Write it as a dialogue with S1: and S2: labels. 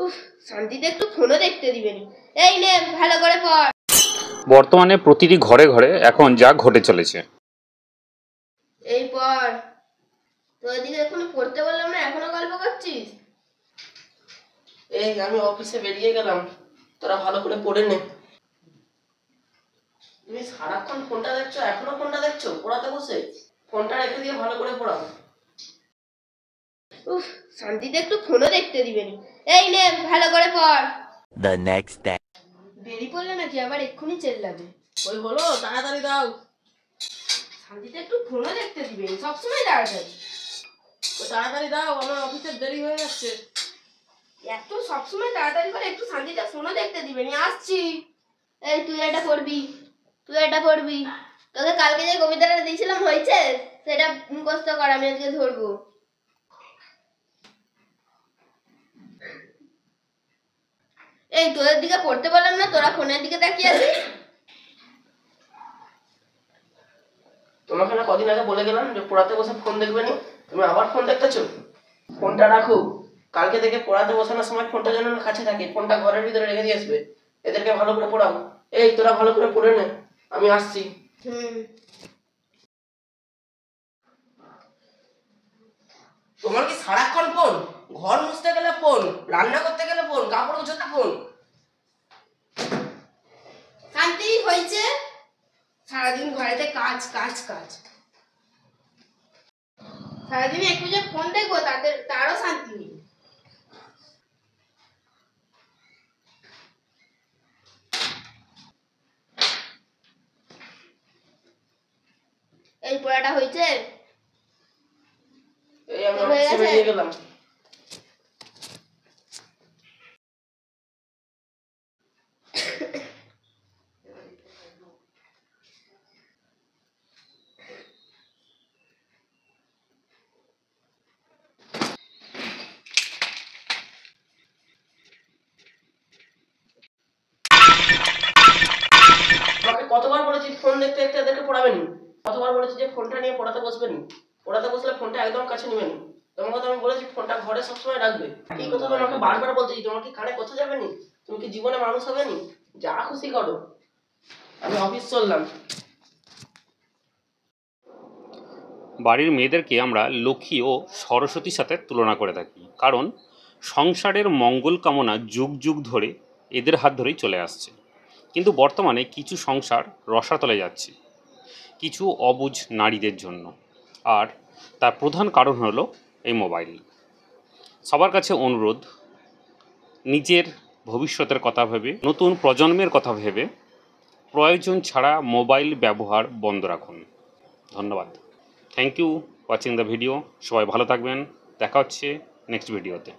S1: উফ, শান্তিতে একটু ফোনও দেখতে দিবেন। এই নে ভালো করে পড়।
S2: বর্তমানে প্রতিটি ঘরে ঘরে এখন যা ঘটে চলেছে।
S1: এই পড়। তোর দিকে এখনো পড়তে বললাম না, এখনো গল্প করছিস?
S3: এই আমি অফিসে বেরিয়ে গেলাম, তোরা ভালো করে পড়ে নে। তুমি সারাক্ষণ ফোনটা দেখছো, এখনো ফোনটা দেখছো পড়াতে বসে? ফোনটা রেখে দিয়ে ভালো করে পড়াও।
S1: উফ, শান্তিতে একটু ফোনও দেখতে দিবেন। এই নে ভালো করে পড়।
S4: The next day.
S1: বেরিয়ে পড়লে নাকি আবার এক্ষুনি চেল্লাবে।
S3: ওই হলো, তাড়াতাড়ি দাও।
S1: শান্তিতে একটু ফোনও দেখতে দিবেন, সবসময় তাড়াতাড়ি।
S3: ওই তাড়াতাড়ি দাও, আমার অফিসের দেরি হয়ে যাচ্ছে।
S1: এত সবসময় তাড়াতাড়ি করে একটু শান্তিতে ফোনও দেখতে দিবেন। আসছি। এই তুই এটা পড়বি, তুই এটা পড়বি। তোকে কালকে যে কবিতাটা দিয়েছিলাম হয়েছে, সেটা মুখস্থ কর, আমি আজকে ধরবো। এই তোদের দিকে পড়তে বললাম না, তোরা ফোনের দিকে তাকিয়ে আছিস।
S3: তোমাকে না কদিন আগে বলে গেলাম যে পড়াতে বসে ফোন দেখবে নি, তুমি আবার ফোন দেখতেছো? ফোনটা রাখো, কালকে থেকে পড়াতে বসানোর সময় ফোনটা যেন না কাছে থাকে, ফোনটা ঘরের ভিতরে রেখে দিয়ে আসবে। এদেরকে ভালো করে পড়াও। এই তোরা ভালো করে পড়ে নে, আমি আসছি। তোমার কি সারাক্ষণ ফোন? ঘর মুছতে গেলে ফোন, রান্না করতে গেলে ফোন, কাপড় গোছাতে ফোন।
S1: শান্তি হয়েছে? সারাদিন ঘরেতে কাজ কাজ কাজ। সারাদিন একটু যে ফোন দেখবো তারও শান্তি নেই। এই পড়াটা হয়েছে?
S3: এই আমি অফিসে বেরিয়ে গেলাম। তোমাকে কতবার বলেছি ফোন দেখতে দেখতে এদেরকে পড়াবেন? কতবার বলেছি যে ফোনটা নিয়ে পড়াতে বসবেন? পড়াতে বসলে ফোনটা একদম কাছে নেবেন। তোমাকে তো আমি বলেছি ফোনটা ঘরে সবসময় রাখবে। এই কথা তো আমাকে বারবার বলতেছি, তোমার কি কানে কথা যাবে নি? তুমি কি জীবনে মানুষ হবে নি? যা খুশি করো, আমি অফিস চললাম।
S2: বাড়ির মেয়েদেরকে আমরা লক্ষ্মী ও সরস্বতীর সাথে তুলনা করে থাকি, কারণ সংসারের মঙ্গল কামনা যুগ যুগ ধরে এদের হাত ধরেই চলে আসছে। কিন্তু বর্তমানে কিছু সংসার রসাতলে যাচ্ছে কিছু অবুঝ নারীদের জন্য, আর তার প্রধান কারণ হলো এই মোবাইল। সবার কাছে অনুরোধ, নিজের ভবিষ্যতের কথা ভেবে, নতুন প্রজন্মের কথা ভেবে প্রয়োজন ছাড়া মোবাইল ব্যবহার বন্ধ রাখুন। ধন্যবাদ। Thank you watching the video. সবাই ভালো থাকবেন, দেখা হচ্ছে নেক্সট ভিডিওতে।